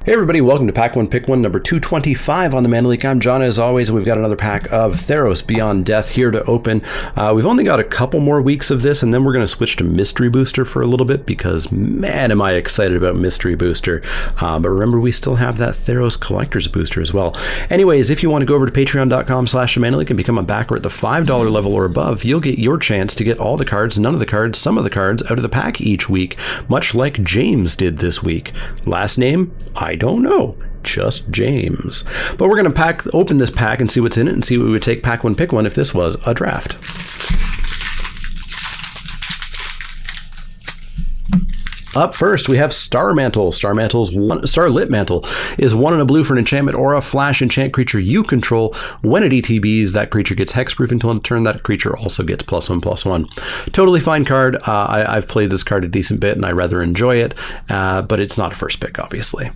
Hey everybody, welcome to Pack 1 Pick 1, number 225 on the Mana Leek. I'm John as always, and we've got another pack of Theros Beyond Death here to open. We've only got a couple more weeks of this, and then we're going to switch to Mystery Booster for a little bit, because man am I excited about Mystery Booster. But remember, we still have that Theros Collector's Booster as well. Anyways, if you want to go over to patreon.com/manaleek and become a backer at the $5 level or above, you'll get your chance to get all the cards, none of the cards, some of the cards out of the pack each week, much like James did this week. Last name? I don't know. Just James. But we're going to open this pack and see what's in it and see what we would take Pack 1 Pick 1 if this was a draft. Up first, we have Starr Mantle. Starlit Mantle is 1 and a blue for an enchantment or a flash enchant creature you control. When it ETBs, that creature gets hexproof until end of turn. That creature also gets +1/+1. Totally fine card. I've played this card a decent bit and I rather enjoy it, but it's not a first pick, obviously.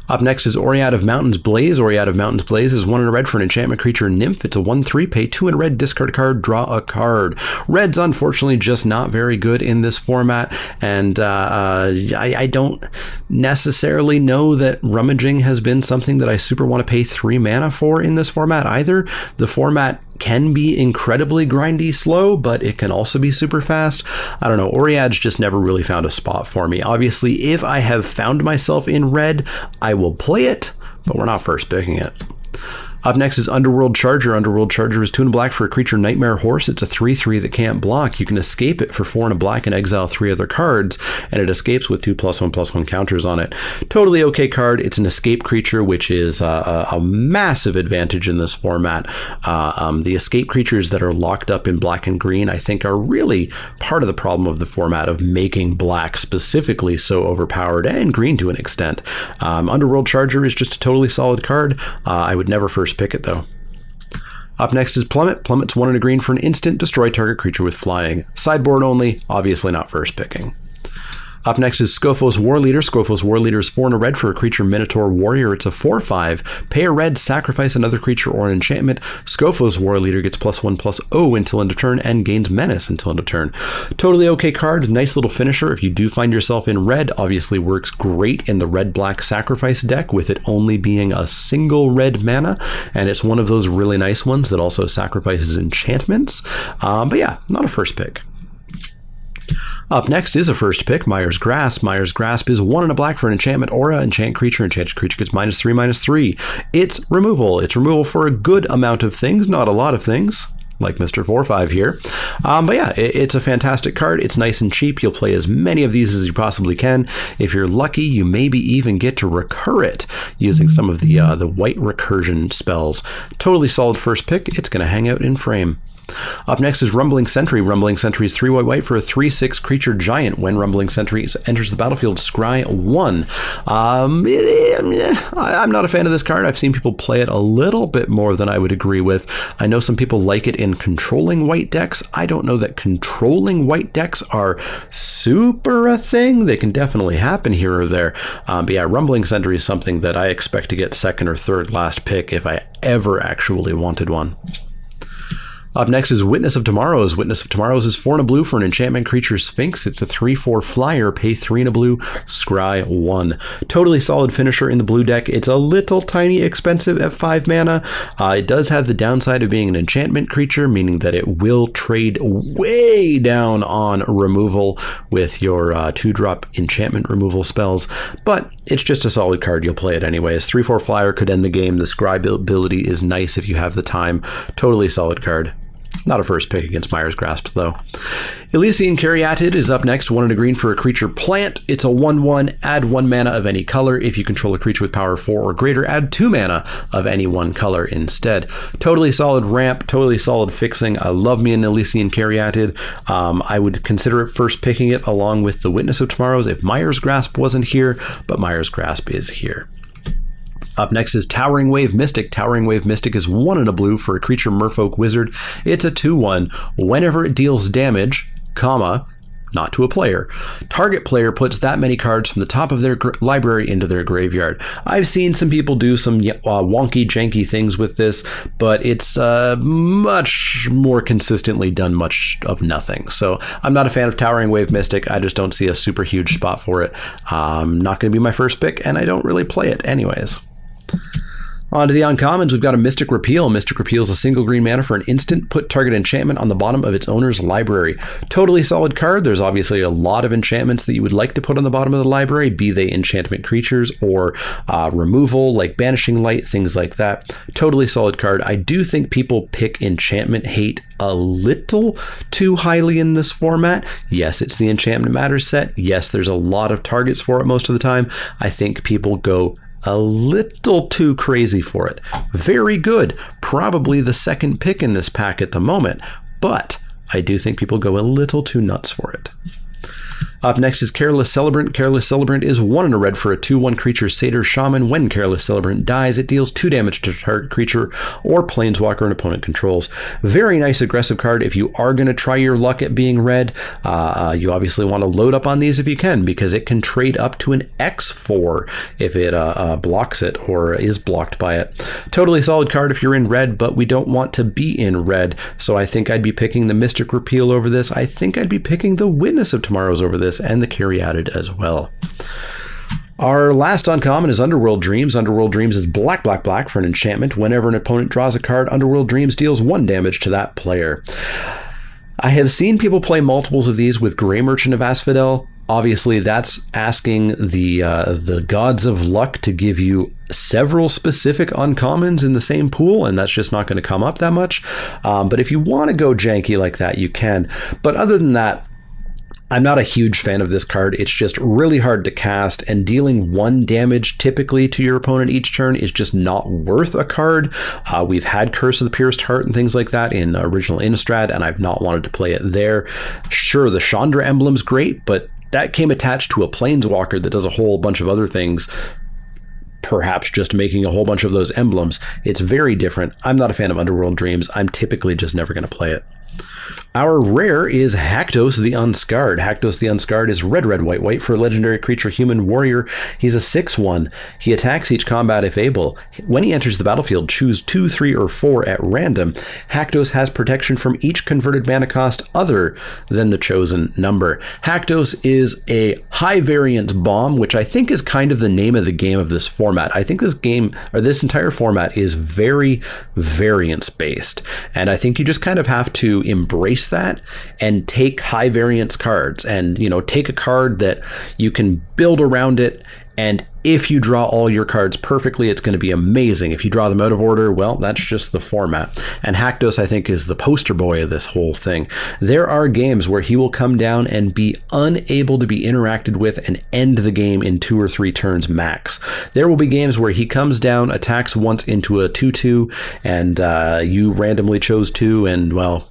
Up next is Oread of Mountains Blaze. Oread of Mountains Blaze is 1 and a red for an enchantment creature nymph. It's a 1/3, pay 2 and a red, discard a card, draw a card. Red's unfortunately just not very good in this format, and I don't necessarily know that rummaging has been something that I super want to pay 3 mana for in this format either. The format can be incredibly grindy slow, but it can also be super fast. I don't know, Oread's just never really found a spot for me. Obviously, if I have found myself in red, I will play it, but we're not first picking it. Up next is Underworld Charger. Underworld Charger is 2 and a black for a creature Nightmare Horse. It's a 3/3 that can't block. You can escape it for 4 and a black and exile 3 other cards, and it escapes with 2 +1/+1 counters on it. Totally okay card. It's an escape creature, which is a massive advantage in this format. The escape creatures that are locked up in black and green, I think, are really part of the problem of the format of making black specifically so overpowered, and green to an extent. Underworld Charger is just a totally solid card. I would never first pick it though. Up next is Plummet. Plummet's 1 and a green for an instant, destroy target creature with flying. Sideboard only, obviously not first picking. Up next is Skophos Warleader. Skophos Warleader is 4 and a red for a creature Minotaur Warrior. It's a 4/5. Pay a red, sacrifice another creature or an enchantment. Skophos Warleader gets +1/+0 until end of turn and gains menace until end of turn. Totally okay card. Nice little finisher. If you do find yourself in red, obviously works great in the red-black sacrifice deck with it only being a single red mana. And it's one of those really nice ones that also sacrifices enchantments. But yeah, not a first pick. Up next is a first pick, Meyers Grasp. Meyers Grasp is 1 and a black for an enchantment aura. Enchant creature. Enchanted creature gets -3/-3. It's removal. It's removal for a good amount of things, not a lot of things, like Mr. 4/5 here. But yeah, it's a fantastic card. It's nice and cheap. You'll play as many of these as you possibly can. If you're lucky, you maybe even get to recur it using some of the white recursion spells. Totally solid first pick. It's going to hang out in frame. Up next is Rumbling Sentry. Rumbling Sentry is 3 white for a 3/6 creature giant. When Rumbling Sentry enters the battlefield, scry 1. I'm not a fan of this card. I've seen people play it a little bit more than I would agree with. I know some people like it in controlling white decks. I don't know that controlling white decks are super a thing. They can definitely happen here or there. But yeah, Rumbling Sentry is something that I expect to get second or third last pick if I ever actually wanted one. Up next is Witness of Tomorrows. Witness of Tomorrows is 4 and a blue for an enchantment creature Sphinx. It's a 3/4 flyer, pay 3 and a blue, scry 1. Totally solid finisher in the blue deck. It's a little tiny expensive at 5 mana. It does have the downside of being an enchantment creature, meaning that it will trade way down on removal with your 2-drop enchantment removal spells, but it's just a solid card. You'll play it anyways. 3/4 flyer could end the game. The scry ability is nice if you have the time. Totally solid card. Not a first pick against Meyers Grasp, though. Elysian Caryatid is up next. 1 and a green for a creature plant. It's a 1/1. Add 1 mana of any color. If you control a creature with power 4 or greater, add 2 mana of any one color instead. Totally solid ramp. Totally solid fixing. I love me an Elysian Caryatid. I would consider it first picking it along with the Witness of Tomorrows if Meyers Grasp wasn't here, but Meyers Grasp is here. Up next is Towering Wave Mystic. Towering Wave Mystic is 1 and a blue for a creature Merfolk Wizard. It's a 2/1. Whenever it deals damage, not to a player. Target player puts that many cards from the top of their library into their graveyard. I've seen some people do some wonky, janky things with this, but it's much more consistently done much of nothing. So I'm not a fan of Towering Wave Mystic. I just don't see a super huge spot for it. Not going to be my first pick, and I don't really play it anyways. On to the uncommons, we've got a Mystic Repeal. Mystic Repeal is a single green mana for an instant. Put target enchantment on the bottom of its owner's library. Totally solid card. There's obviously a lot of enchantments that you would like to put on the bottom of the library, be they enchantment creatures or removal, like Banishing Light, things like that. Totally solid card. I do think people pick enchantment hate a little too highly in this format. Yes, it's the Enchantment Matters set. Yes, there's a lot of targets for it most of the time. I think people go a little too crazy for it. Very good. Probably the second pick in this pack at the moment, but I do think people go a little too nuts for it. Up next is Careless Celebrant. Careless Celebrant is 1 and a red for a 2/1 creature Satyr Shaman. When Careless Celebrant dies, it deals 2 damage to target creature or planeswalker an opponent controls. Very nice aggressive card. If you are going to try your luck at being red, you obviously want to load up on these if you can, because it can trade up to an X4 if it blocks it or is blocked by it. Totally solid card if you're in red, but we don't want to be in red, so I think I'd be picking the Mystic Repeal over this. I think I'd be picking the Witness of Tomorrows over this, and the Caryatid as well. Our last uncommon is Underworld Dreams. Underworld Dreams is black for an enchantment. Whenever an opponent draws a card, Underworld Dreams deals 1 damage to that player. I have seen people play multiples of these with Grey Merchant of Asphodel. Obviously, that's asking the gods of luck to give you several specific uncommons in the same pool, and that's just not going to come up that much. But if you want to go janky like that, you can. But other than that, I'm not a huge fan of this card. It's just really hard to cast, and dealing 1 damage typically to your opponent each turn is just not worth a card. We've had Curse of the Pierced Heart and things like that in original Innistrad, and I've not wanted to play it there. Sure, the Chandra emblem's great, but that came attached to a Planeswalker that does a whole bunch of other things, perhaps just making a whole bunch of those emblems. It's very different. I'm not a fan of Underworld Dreams. I'm typically just never going to play it. Our rare is Haktos the Unscarred. Haktos the Unscarred is red, white for a legendary creature human warrior. He's a 6/1. He attacks each combat if able. When he enters the battlefield, choose 2, 3, or 4 at random. Haktos has protection from each converted mana cost other than the chosen number. Haktos is a high variance bomb, which I think is kind of the name of the game of this format. I think this game, or this entire format, is very variance based. And I think you just kind of have to embrace that and take high variance cards, and take a card that you can build around it, and if you draw all your cards perfectly, it's going to be amazing. If you draw them out of order, well, that's just the format. And Haktos, I think, is the poster boy of this whole thing. There are games where he will come down and be unable to be interacted with and end the game in 2 or 3 turns max. There will be games where he comes down, attacks once into a 2/2, and you randomly chose 2, and well,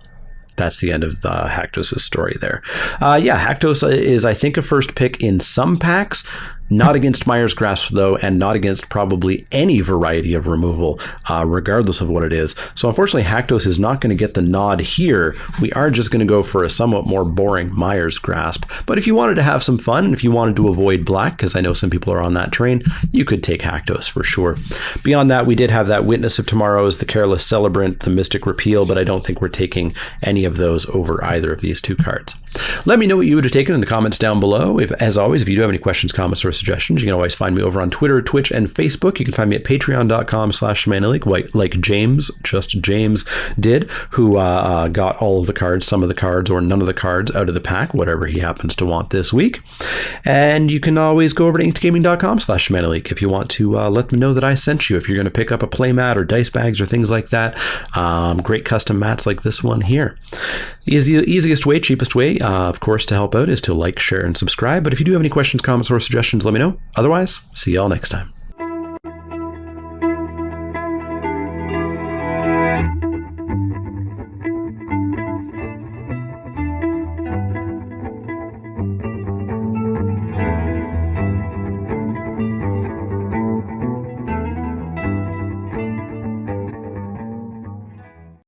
that's the end of Haktos' story there. Haktos is, I think, a first pick in some packs. Not against Meyers Grasp, though, and not against probably any variety of removal, regardless of what it is. So unfortunately, Haktos is not going to get the nod here. We are just going to go for a somewhat more boring Meyers Grasp. But if you wanted to have some fun, and if you wanted to avoid black, because I know some people are on that train, you could take Haktos for sure. Beyond that, we did have that Witness of Tomorrows, the Careless Celebrant, the Mystic Repeal, but I don't think we're taking any of those over either of these 2 cards. Let me know what you would have taken in the comments down below. As always, if you do have any questions, comments, or suggestions, you can always find me over on Twitter, Twitch, and Facebook. You can find me at patreon.com/ShamanAleek, like James did, who got all of the cards, some of the cards, or none of the cards out of the pack, whatever he happens to want this week. And you can always go over to inkedgaming.com/ShamanAleek if you want to let me know that I sent you. If you're going to pick up a playmat or dice bags or things like that, great custom mats like this one here. Easiest way, cheapest way, of course, to help out is to like, share, and subscribe. But if you do have any questions, comments, or suggestions, let me know. Otherwise, see y'all next time.